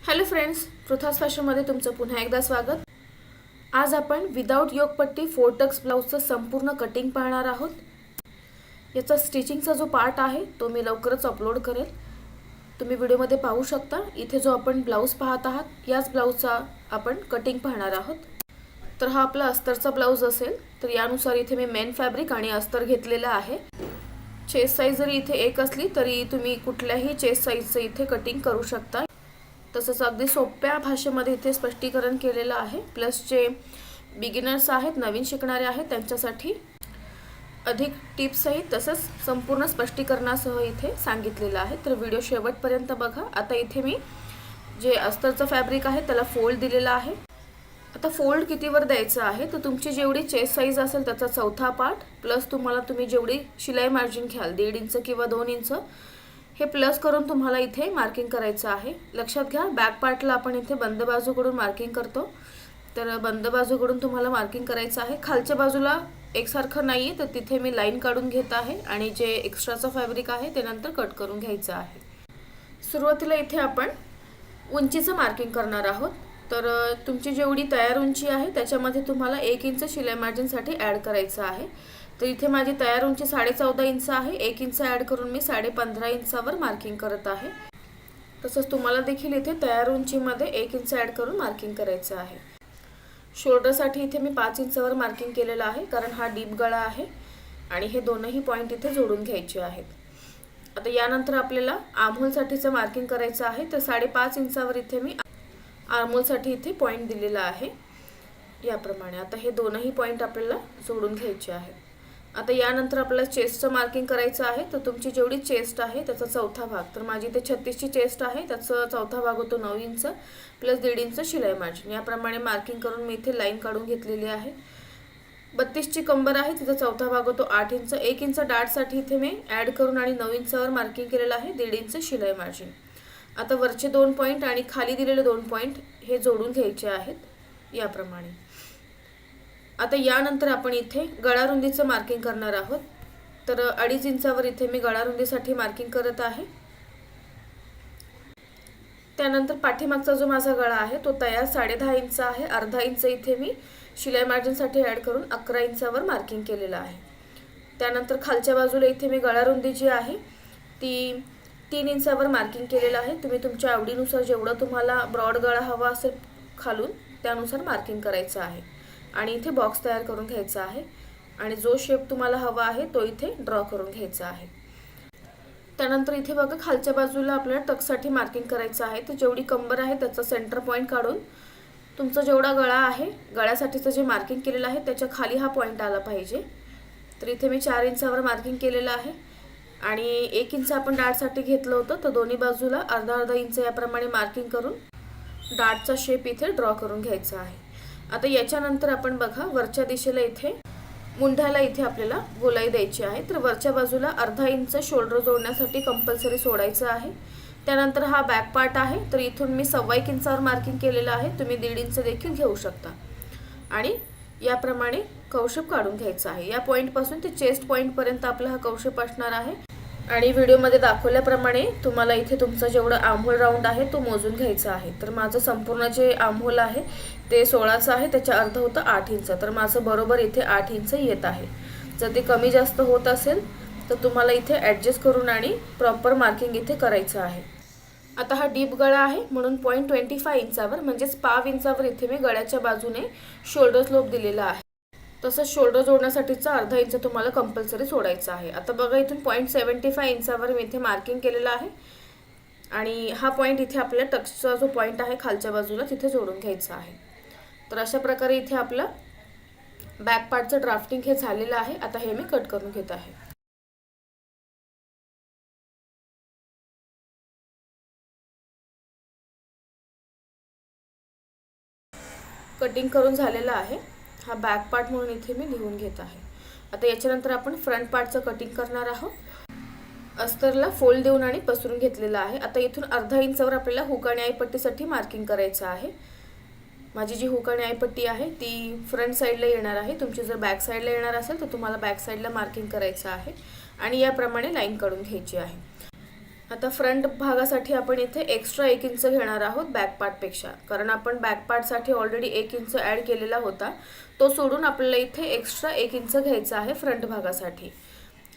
Hello friends, पृथ्वास फॅशनमध्ये तुमचं पुन्हा एकदा स्वागत। आज आपण विदाउट योगपट्टी 4 टक्स ब्लाउजचं संपूर्ण कटिंग पाहणार आहोत। याचा स्टिचिंगचा जो पार्ट आहे तो मी लवकरच अपलोड करेल, तुम्ही व्हिडिओमध्ये पाहू शकता। इथे जो आपण ब्लाउज पाहत आहात याच ब्लाउजचा आपण कटिंग पाहणार आहोत। तर हा आपला अस्तरचा ब्लाउज असेल, तर यानुसार इथे मी मेन फॅब्रिक आणि अस्तर घेतलेला आहे। चेस्ट साइज जरी इथे एक असली तरी तुम्ही कुठल्याही चेस्ट साइजचं इथे कटिंग करू शकता। तसंच अगदी सोप्या भाषेमध्ये इथे स्पष्टीकरण केलेलं आहे। प्लस जे बिगिनर्स आहेत, नवीन शिकणारे आहेत, त्यांच्यासाठी अधिक टिप्स आहेत, तसंच संपूर्ण स्पष्टीकरणासह इथे सांगितलेलं आहे। तर व्हिडिओ शेवटपर्यंत बघा। आता इथे मी जे अस्तरचं फॅब्रिक आहे त्याला फोल्ड दिलेला आहे। आता फोल्ड कितीवर द्यायचं आहे, तर तुमची जेवढी चेस्ट साइज असेल त्याचा चौथा पार्ट प्लस तुम्ही जेवढी शिलाई मार्जिन घ्याल 1.5 इंच किंवा 2 इंच, हे प्लस करून तुम्हाला इथे मार्किंग करायचं आहे। लक्षात घ्या, बॅक पार्टला आपण इथे बंद बाजूकडून मार्किंग करतो, तर बंद बाजूकडून तुम्हाला मार्किंग करायचं आहे। खालच्या बाजूला एकसारखं नाहीये, तर तिथे मी लाईन काढून घेत आहे आणि जे एक्स्ट्राचं फॅब्रिक आहे ते नंतर कट करून घ्यायचं आहे। सुरुवातीला इथे आपण उंचीचं मार्किंग करणार आहोत। तर तुमची जेवढी तयार उंची आहे त्याच्यामध्ये तुम्हाला 1 इंच शिलाई मार्जिनसाठी ॲड करायचं आहे। तर इथे माझी तयार उंची 14.5 इंच आहे। 1 इंच ॲड करून मी 15.5 इंचावर मार्किंग करत आहे। तसंच तुम्हाला देखील इथे तयार उंचीमध्ये 1 इंच ॲड करून मार्किंग करायचं आहे। शोल्डरसाठी इथे मी 5 इंचावर मार्किंग केलेलं आहे, कारण हा डीप गळा आहे आणि हे दोनही पॉईंट इथे जोडून घ्यायचे आहेत। आता यानंतर आपल्याला आर्महोलसाठीचं मार्किंग करायचं आहे। तर 5.5 इंचावर इथे मी आर्महोलसाठी इथे पॉईंट दिलेला आहे याप्रमाणे। आता हे दोनही पॉईंट आपल्याला जोडून घ्यायचे आहेत। आता यानंतर आपल्याला चेस्टचं मार्किंग करायचं आहे। तर तुमची जेवढी चेस्ट आहे त्याचा चौथा भाग, तर माझी इथे 36 ची चेस्ट आहे, त्याचा चौथा भाग होतो 9 इंच प्लस 1.5 इंच शिलाई मार्जिन। याप्रमाणे मार्किंग करून मी इथे लाईन काढून घेतलेली आहे। 32 ची कंबर आहे, तिचा चौथा भाग होतो 8 इंच। 1 इंच डार्टसाठी इथे मी ॲड करून आणि 9 इंचावर मार्किंग केलेलं आहे, 1.5 इंच शिलाई मार्जिन। आता वरचे 2 पॉईंट आणि खाली दिलेले 2 पॉईंट हे जोडून घ्यायचे आहेत याप्रमाणे। आता यानंतर आपण इथे गळारुंदीचं मार्किंग करणार आहोत। तर 2.5 इंचावर इथे मी गळारुंदीसाठी मार्किंग करत आहे। त्यानंतर पाठीमागचा जो माझा गळा आहे तो तयार 10.5 इंच आहे। अर्धा इंच इथे मी शिलाई मार्जिनसाठी ॲड करून 11 इंचावर मार्किंग केलेलं आहे। त्यानंतर खालच्या बाजूला इथे मी गळारुंदी जी आहे ती 3 इंचावर मार्किंग केलेलं आहे। तुम्ही तुमच्या आवडीनुसार जेवढं तुम्हाला ब्रॉड गळा हवा असेल खालून त्यानुसार मार्किंग करायचं आहे आणि इथे बॉक्स तयार करून घ्यायचा आहे आणि जो शेप तुम्हाला हवा आहे तो इथे ड्रॉ करून घ्यायचा आहे। त्यानंतर इथे बघा, खालच्या बाजूला आपल्याला टक्ससाठी मार्किंग करायचं आहे। तर जेवढी कंबर आहे त्याचा सेंटर पॉईंट काढून तुमचा जेवढा गळा आहे, गळ्यासाठीचं जे मार्किंग केलेलं आहे त्याच्या खाली हा पॉईंट आला पाहिजे। तर इथे मी 4 इंचावर मार्किंग केलेलं आहे आणि 1 इंच आपण डार्टसाठी घेतलं होतं, तर दोन्ही बाजूला अर्धा इंच याप्रमाणे मार्किंग करून डार्टचा शेप इथे ड्रॉ करून घ्यायचा आहे। आता याच्यानंतर आपण बघा, वरच्या दिशेला इथे मुंढ्याला इथे आपल्याला गोलाई द्यायची आहे। तर वरच्या बाजूला अर्धा इंच शोल्डर जोडण्यासाठी कंपल्सरी सोडायचं आहे। त्यानंतर हा बॅक पार्ट आहे, तर इथून मी 1.25 इंचावर मार्किंग केलेलं आहे, तुम्ही 1.5 इंच देखील घेऊ शकता आणि याप्रमाणे कौशेप काढून घ्यायचा आहे। या पॉईंटपासून ते चेस्ट पॉईंटपर्यंत आपला हा कौशेप असणार आहे आणि व्हिडिओमध्ये दाखवल्याप्रमाणे तुम्हाला इथे तुमचा जेवढा आर्महोल राऊंड आहे तो मोजून घ्यायचा आहे। तर माझं संपूर्ण जे आर्महोल आहे ते 16चं आहे, त्याच्या अर्ध होतं 8 इंच, तर माझं बरोबर इथे 8 इंच येत आहे। जर ते कमी जास्त होत असेल तर तुम्हाला इथे ॲडजस्ट करून आणि प्रॉपर मार्किंग इथे करायचं आहे। आता हा डीप गळा आहे म्हणून 0.25 इंचावर म्हणजेच पाव इंचावर इथे मी गळ्याच्या बाजूने शोल्डर स्लोप दिलेला आहे। तसंच शोल्डर जोडण्यासाठीचा अर्धा इंच तुम्हाला कंपल्सरी सोडायचा आहे। आता बघा, इथून 0.75 इंचावर मी इथे मार्किंग केलेलं आहे आणि हा पॉईंट इथे आपल्या टक्सचा जो पॉईंट आहे खालच्या बाजूला तिथे जोडून घ्यायचा आहे। तर अशा प्रकारे इथे आपलं बॅक पार्टचं ड्राफ्टिंग हे झालेलं आहे। आता हे मी कट करून घेत आहे। कटिंग करून झालेलं आहे। हा बॅक पार्ट म्हणून इथे मी लिहून घेत आहे। आता याच्यानंतर आपण फ्रंट पार्टचं कटिंग करणार आहोत। अस्तरला फोल्ड देऊन आणि पसरून घेतलेला आहे। आता इथून अर्धा इंचावर आपल्याला हुक आणि आईपट्टीसाठी मार्किंग करायचं आहे। माझी जी हुक आणि आईपट्टी आहे ती फ्रंट साईडला येणार आहे। तुमची जर बॅक साईडला येणार असेल तर तुम्हाला बॅक साईडला मार्किंग करायचं आहे आणि याप्रमाणे लाईन काढून घ्यायची आहे। आता फ्रंट भागासाठी आपण इथे एक्स्ट्रा 1 इंच घेणार आहोत बॅक पार्टपेक्षा, कारण आपण बॅक पार्टसाठी ऑलरेडी 1 इंच ॲड केलेला होता. तो सोडून आपल्याला इथे एक्स्ट्रा 1 इंच घ्यायचा आहे फ्रंट भागासाठी.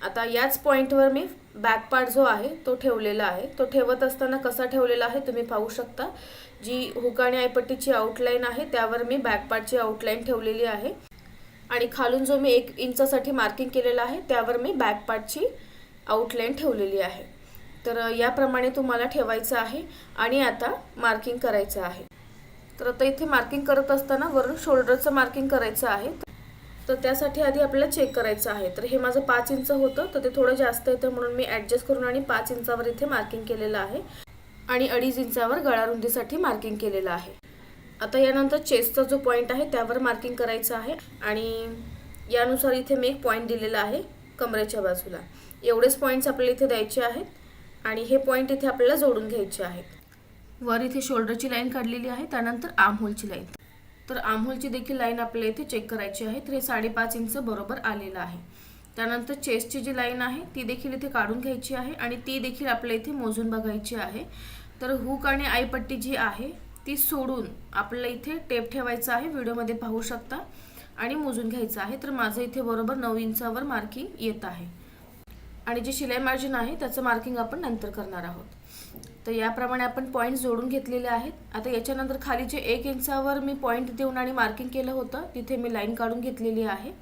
आता याच पॉईंटवर मी बॅक पार्ट जो आहे तो ठेवलेला आहे. तो ठेवत असताना कसा ठेवलेला आहे तुम्ही पाहू शकता. जी हुक आणि आयपट्टीची आउटलाईन आहे त्यावर मी बॅक पार्टची आउटलाईन ठेवलेली आहे आणि खालून जो मी 1 इंचासाठी मार्किंग केलेला आहे त्यावर मी बॅक पार्टची आउटलाईन ठेवलेली आहे. तर याप्रमाणे तुम्हाला ठेवायचं आहे आणि आता मार्किंग करायचं आहे. तर आता इथे मार्किंग करत असताना वरून शोल्डरचं मार्किंग करायचं आहे. तर त्यासाठी आधी आपल्याला चेक करायचं आहे. तर हे माझं 5 इंच होतं, तर ते थोडं जास्त येतं म्हणून मी ॲडजस्ट करून आणि 5 इंचावर इथे मार्किंग केलेलं आहे आणि 2.5 इंचावर गळारुंदीसाठी मार्किंग केलेलं आहे. आता यानंतर चेस्टचा जो पॉईंट आहे त्यावर मार्किंग करायचं आहे आणि यानुसार इथे मी एक पॉईंट दिलेला आहे कमरेच्या बाजूला. एवढेच पॉईंट्स आपल्याला इथे द्यायचे आहेत आणि हे पॉईंट इथे आपल्याला जोडून घ्यायचे आहेत. वर इथे शोल्डरची लाईन काढलेली आहे, त्यानंतर आर्महोलची लाईन. तर आर्महोलची देखील लाईन आपल्याला इथे चेक करायची आहे. तर हे 5.5 इंच बरोबर आलेलं आहे. त्यानंतर चेस्टची जी लाईन आहे ती देखील इथे काढून घ्यायची आहे आणि ती देखील आपल्याला इथे मोजून बघायची आहे. तर हुक आणि आयपट्टी जी आहे ती सोडून आपल्याला इथे टेप ठेवायचा आहे, व्हिडिओमध्ये पाहू शकता, आणि मोजून घ्यायचं आहे. तर माझं इथे बरोबर 9 इंचावर मार्किंग येत आहे आणि जी शिलाई मार्जिन आहे त्याचं मार्किंग आपण नंतर करणार आहोत. तर याप्रमाणे आपण पॉईंट्स जोडून घेतलेले आहेत. आता याच्यानंतर खाली जे 1 इंचावर मी पॉईंट देऊन आणि मार्किंग केलं होतं तिथे मी लाईन काढून घेतलेली आहे.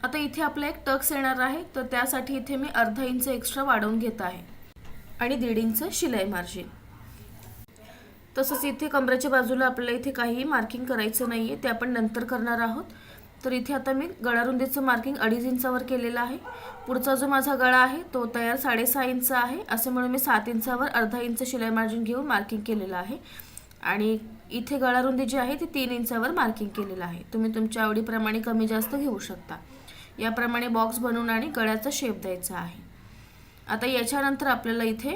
आता इथे आपला एक टक्स येणार आहे, तर त्यासाठी इथे मी अर्धा इंच एक्स्ट्रा वाढवून घेत आहे आणि 1.5 इंच शिलाई मार्जिन. तसंच इथे कमरेच्या बाजूला आपल्याला इथे काहीही मार्किंग करायचं नाही आहे, ते आपण नंतर करणार आहोत. तर इथे आता मी गळारुंदीचं मार्किंग 2.5 इंचावर केलेलं आहे. पुढचा जो माझा गळा आहे तो तयार 6.5 इंच आहे, असे म्हणून मी 7 इंचावर अर्धा इंच शिलाई मार्जिन घेऊन मार्किंग केलेलं आहे आणि इथे गळारुंदी जी आहे ती 3 इंचावर मार्किंग केलेलं आहे. तुम्ही तुमच्या आवडीप्रमाणे कमी जास्त घेऊ शकता. याप्रमाणे बॉक्स बनवून आणि गळ्याचा शेप द्यायचा आहे. आता याच्यानंतर आपल्याला इथे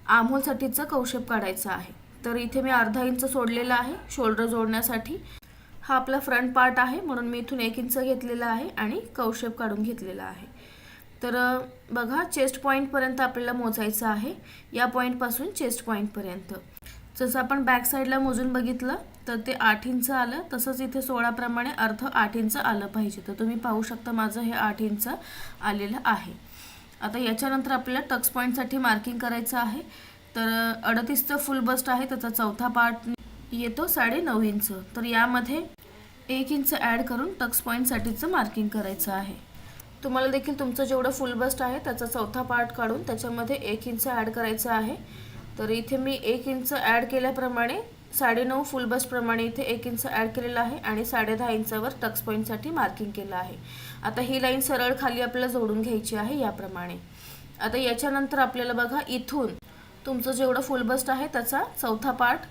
आर्महोलसाठीचं कौशेप काढायचं आहे. तर इथे मी अर्धा इंच सोडलेला आहे शोल्डर जोडण्यासाठी. हा आपला फ्रंट पार्ट आहे म्हणून मी इथून 1 इंच घेतलेला आहे आणि कौशेप काढून घेतलेला आहे. तर बघा, चेस्ट पॉईंटपर्यंत आपल्याला मोजायचं आहे, या पॉईंटपासून चेस्ट पॉईंटपर्यंत. जसं आपण बॅक साईडला मोजून बघितलं तर ते 8 इंच आलं, तसंच इथे 16 प्रमाणे अर्ध 8 इंच आलं पाहिजे. तर तुम्ही पाहू शकता माझं हे 8 इंच आलेलं आहे. आता याच्यानंतर आपल्याला टक्स पॉईंटसाठी मार्किंग करायचं आहे. तर 38चं फुल बस्ट आहे, त्याचा चौथा पार्ट येतो 9.5 इंच. तर यामध्ये 1 इंच ॲड करून टक्स पॉईंटसाठीचं मार्किंग करायचं आहे. तुम्हाला देखील तुमचं जेवढं फुल बस्ट आहे त्याचा चौथा पार्ट काढून त्याच्यामध्ये 1 इंच ॲड करायचं आहे. तर इथे मी 1 इंच ॲड केल्याप्रमाणे 9.5 फुल बस्टप्रमाणे इथे 1 इंच ॲड केलेला आहे आणि 10.5 इंचावर टक्स पॉईंटसाठी मार्किंग केलं आहे. आता ही लाईन सरळ खाली आपल्याला जोडून घ्यायची आहे याप्रमाणे. आता याच्यानंतर आपल्याला बघा, इथून तुमचं जेवढं फुल बस्ट आहे त्याचा चौथा पार्ट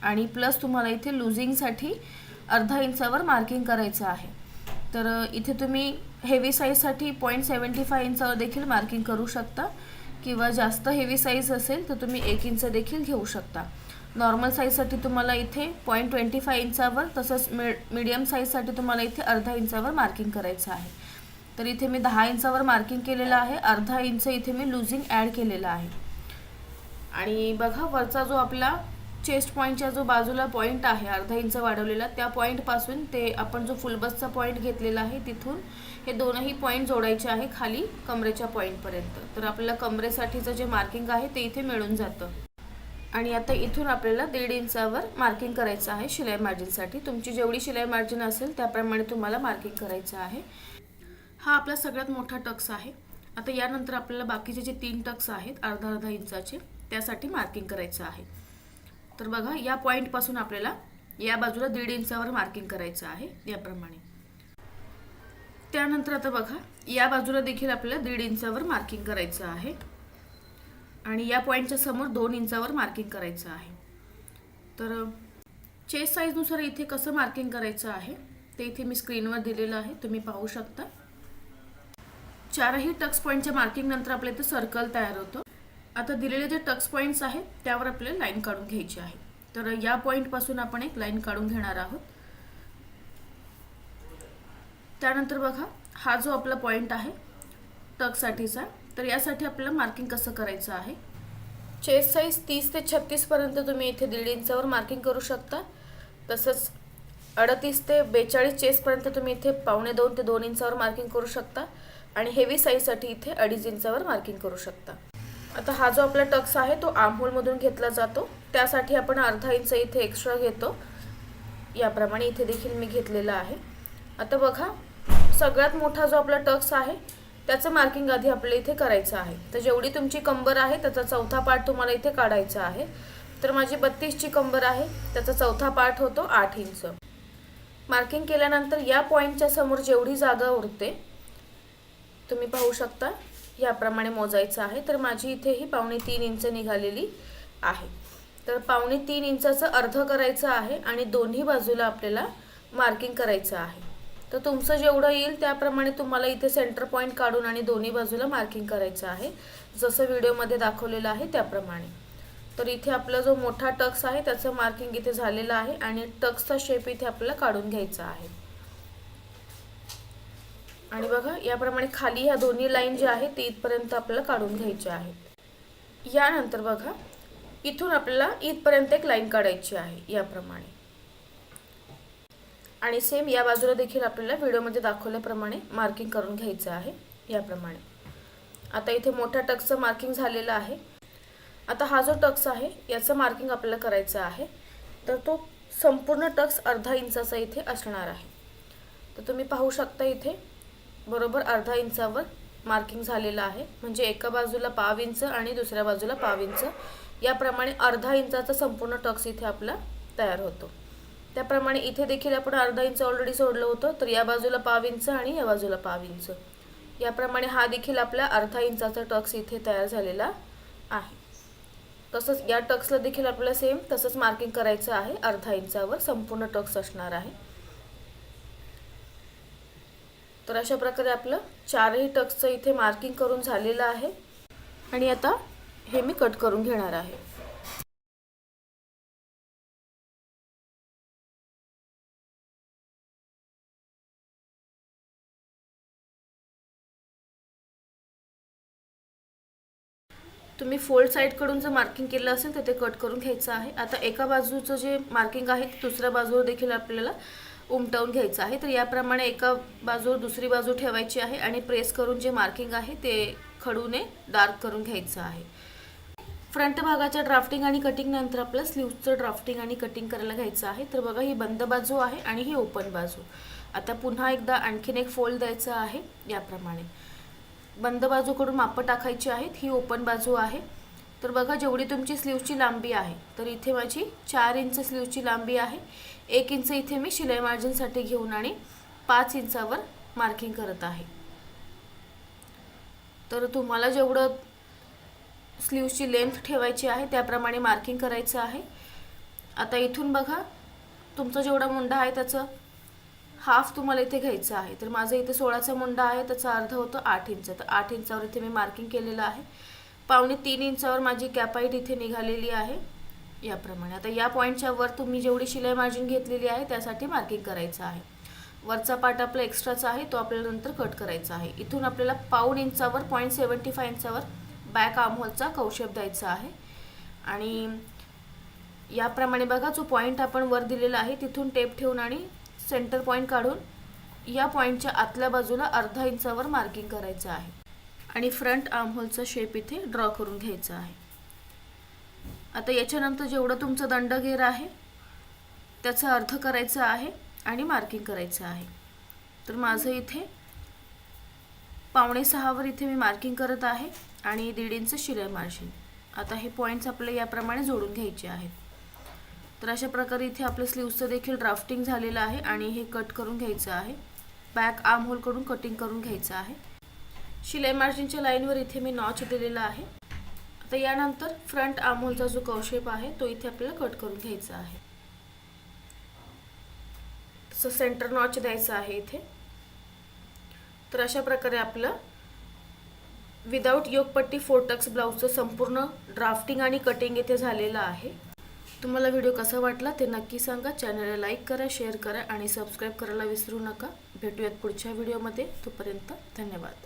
आणि प्लस तुम्हाला इथे लुझिंगसाठी अर्धा इंचावर मार्किंग करायचं आहे. तर इथे तुम्ही हेवी साईजसाठी 0.75 इंचावर देखील मार्किंग करू शकता किंवा जास्त हेवी साईज असेल तर तुम्ही 1 इंच देखील घेऊ शकता. नॉर्मल साईजसाठी तुम्हाला इथे 0.25 इंचावर, तसंच मीडियम साईजसाठी तुम्हाला इथे अर्धा इंचावर मार्किंग करायचं आहे. तर इथे मी 10 इंचावर मार्किंग केलेलं आहे, अर्धा इंच इथे मी लुझिंग ॲड केलेलं आहे. आणि बघा, वरचा जो आपला चेस्ट पॉईंटच्या जो बाजूला पॉईंट आहे अर्धा इंच वाढवलेला, त्या पॉईंटपासून ते आपण जो फुल बस्टचा पॉईंट घेतलेला आहे तिथून हे दोनही पॉईंट जोडायचे आहे खाली कमरेच्या पॉईंटपर्यंत. तर आपल्याला कमरेसाठीचं जे मार्किंग आहे ते इथे मिळून जातं. आणि आता इथून आपल्याला 1.5 इंचावर मार्किंग करायचं आहे शिलाई मार्जिनसाठी. तुमची जेवढी शिलाई मार्जिन असेल त्याप्रमाणे तुम्हाला मार्किंग करायचं आहे. हा आपला सगळ्यात मोठा टक्स आहे. आता यानंतर आपल्याला बाकीचे जे 3 टक्स आहेत अर्धा इंचाचे त्यासाठी मार्किंग करायचं आहे. तर बघा, या पॉईंटपासून आपल्याला या बाजूला 1.5 इंचावर मार्किंग करायचं आहे याप्रमाणे. त्यानंतर आता बघा, या बाजूला देखील आपल्याला 1.5 इंचावर मार्किंग करायचं आहे आणि या पॉईंटच्या समोर 2 इंचावर मार्किंग करायचं आहे. तर चेस्ट साईजनुसार इथे कसं मार्किंग करायचं आहे ते इथे मी स्क्रीनवर दिलेलं आहे, तुम्ही पाहू शकता. 4ही टक्स पॉईंटच्या मार्किंग नंतर आपल्या इथे सर्कल तयार होतं. आता दिलेले जे टक्स पॉईंट्स आहेत त्यावर आपल्याला लाईन काढून घ्यायची आहे. तर या पॉईंटपासून आपण एक लाईन काढून घेणार आहोत. त्यानंतर बघा, हा जो आपला पॉईंट आहे टक्ससाठीचा तर यासाठी आपल्याला मार्किंग कसं करायचं आहे, चेस्ट साईज 30 ते 36 पर्यंत तुम्ही इथे 1.5 इंचावर मार्किंग करू शकता. तसंच 38 ते 42 चेस्ट पर्यंत तुम्ही इथे 1.25 ते 2 इंचावर मार्किंग करू शकता आणि हेवी साईजसाठी इथे 2.5 इंचावर मार्किंग करू शकता. आता हा जो आपला टक्स आहे तो आर्महोल मधून घेतला जातो. त्यासाठी आपण अर्धा इंच इथे एक्स्ट्रा घेतो. याप्रमाणे इथे देखील मी घेतलेला आहे. आता बघा, सगळ्यात मोठा जो आपला टक्स आहे त्याचं मार्किंग आधी आपल्याला इथे करायचं आहे. तर जेवढी तुमची कंबर आहे त्याचा चौथा पार्ट तुम्हाला इथे काढायचा आहे. तर माझी 32 ची कंबर आहे, त्याचा चौथा पार्ट होतो 8 इंच. मार्किंग केल्यानंतर या पॉइंटच्या समोर जेवढी जागा उरते तुम्ही पाहू शकता, याप्रमाणे मोजायचं आहे. तर माझी इथे ही 2.25 इंच निघालेली आहे. तर 2.25 इंचाचं अर्ध करायचं आहे आणि दोन्ही बाजूला आपल्याला मार्किंग करायचं आहे. तर तुमचं जेवढं येईल त्याप्रमाणे तुम्हाला इथे सेंटर पॉइंट काढून आणि दोन्ही बाजूला मार्किंग करायचं आहे, जसं व्हिडिओमध्ये दाखवलेलं आहे त्याप्रमाणे. तर इथे आपला जो मोठा टक्स आहे त्याचं मार्किंग इथे झालेलं आहे आणि टक्सचा शेप इथे आपल्याला काढून घ्यायचा आहे. आणि बघा, याप्रमाणे खाली ह्या दोन्ही लाईन जे आहे ते इथपर्यंत आपल्याला काढून घ्यायचे आहेत. यानंतर बघा, इथून आपल्याला इथपर्यंत एक लाईन काढायची आहे याप्रमाणे. आणि सेम या बाजूला देखील आपल्याला व्हिडिओमध्ये दाखवल्याप्रमाणे मार्किंग करून घ्यायचं आहे याप्रमाणे. आता इथे मोठ्या टक्सचं मार्किंग झालेलं आहे. आता हा जो टक्स आहे याचं मार्किंग आपल्याला करायचं आहे. तर तो संपूर्ण टक्स अर्धा इंचाचा इथे असणार आहे. तर तुम्ही पाहू शकता इथे बरोबर अर्धा इंचावर मार्किंग झालेलं आहे. म्हणजे एका बाजूला 1/2 इंच आणि दुसऱ्या बाजूला 1/2 इंच, याप्रमाणे अर्धा इंचाचा संपूर्ण टक्स इथे आपला तयार होतो. त्याप्रमाणे इथे देखील आपण अर्धा इंच ऑलरेडी सोडलं होतं. तर या बाजूला 1/2 इंच आणि या बाजूला 1/2 इंच, याप्रमाणे हा देखील आपला अर्धा इंचाचा टक्स इथे तयार झालेला आहे. तसंच या टक्सला देखील आपल्याला सेम तसंच मार्किंग करायचं आहे. अर्धा इंचावर संपूर्ण टक्स असणार आहे. तर अशा प्रकारे आपलं चारही टक्सचं इथे मार्किंग करून झालेलं आहे. आणि आता हे मी कट करून घेणार आहे. तुम्ही फोल्ड साईडकडून जर मार्किंग केलं असेल तर ते कट करून घ्यायचं आहे. आता एका बाजूचं जे मार्किंग आहे ते दुसऱ्या बाजूवर देखील आपल्याला उमटवून घ्यायचं आहे. तर याप्रमाणे एका बाजूवर दुसरी बाजू ठेवायची आहे आणि प्रेस करून जे मार्किंग आहे ते खडूने डार्क करून घ्यायचं आहे. फ्रंट भागाच्या ड्राफ्टिंग आणि कटिंग नंतर आपल्याला स्लीव्सचं ड्राफ्टिंग आणि कटिंग करायला घ्यायचं आहे. तर बघा, ही बंद बाजू आहे आणि ही ओपन बाजू. आता पुन्हा एकदा आणखीन एक फोल्ड द्यायचा आहे. याप्रमाणे बंद बाजूकडून मापं टाकायची आहेत. ही ओपन बाजू आहे. तर बघा, जेवढी तुमची स्लीव्सची लांबी आहे तर इथे माझी 4 इंच स्लीव्सची लांबी आहे. 1 इंच इथे मी शिलाई मार्जिनसाठी घेऊन आणि 5 इंचावर मार्किंग करत आहे. तर तुम्हाला जेवढं स्लीव्सची लेंथ ठेवायची आहे त्याप्रमाणे मार्किंग करायचं आहे. आता इथून बघा, तुमचा जेवढा मुंडा आहे त्याचं हाफ तुम्हाला इथे घ्यायचं आहे. तर माझं इथे 16चा मुंडा आहे, त्याचा अर्ध होतं 8 इंच. तर 8 इंचावर इथे मी मार्किंग केलेलं आहे. 2.25 इंचावर माझी कॅपाईट इथे निघालेली आहे याप्रमाणे. आता या पॉईंटच्या वर तुम्ही जेवढी शिलाई मार्जिन घेतलेली आहे त्यासाठी मार्किंग करायचं आहे. वरचा पार्ट आपला एक्स्ट्राचा आहे तो आपल्याला नंतर कट करायचा आहे. इथून आपल्याला 1/2 इंचावर 0.75 इंचावर बॅक आर्महोलचा कवशेप द्यायचा आहे. आणि याप्रमाणे बघा, जो पॉईंट आपण वर दिलेला आहे तिथून टेप ठेवून आणि सेंटर पॉईंट काढून या पॉईंटच्या आतल्या बाजूला अर्धा इंचावर मार्किंग करायचं आहे. आणि फ्रंट आर्महोलचा शेप इथे ड्रॉ करून घ्यायचा आहे. आता याच्यानंतर जेवढं तुमचं दंडघेर आहे त्याचं अर्ध करायचं आहे आणि मार्किंग करायचं आहे. तर माझं इथे 5.6 इथे मी मार्किंग करत आहे आणि 1.5 इंच शिलाई मार्जिन. आता हे पॉईंट्स आपल्याला याप्रमाणे जोडून घ्यायचे आहेत. तर अशा प्रकारे इथे आपलं स्लीव्सचं देखील ड्राफ्टिंग झालेलं आहे आणि हे कट करून घ्यायचं आहे. बॅक आर्महोलकडून कटिंग करून घ्यायचं आहे. शिलाई मार्जिनच्या लाईनवर इथे मी नॉच दिलेला आहे. आता यानंतर फ्रंट आर्महोलचा जो कवशेप आहे तो इथे आपल्याला कट करून घ्यायचा आहे. तसं सेंटर नॉच द्यायचं आहे इथे. तर अशा प्रकारे आपलं विदाउट योगपट्टी 4 टक्स ब्लाउजचं संपूर्ण ड्राफ्टिंग आणि कटिंग इथे झालेलं आहे. तुम्हाला व्हिडिओ कसा वाटला ते नक्की सांगा. चॅनलला लाईक करा, शेअर करा आणि सबस्क्राईब करायला विसरू नका. भेटूयात पुढच्या व्हिडिओमध्ये. तोपर्यंत धन्यवाद.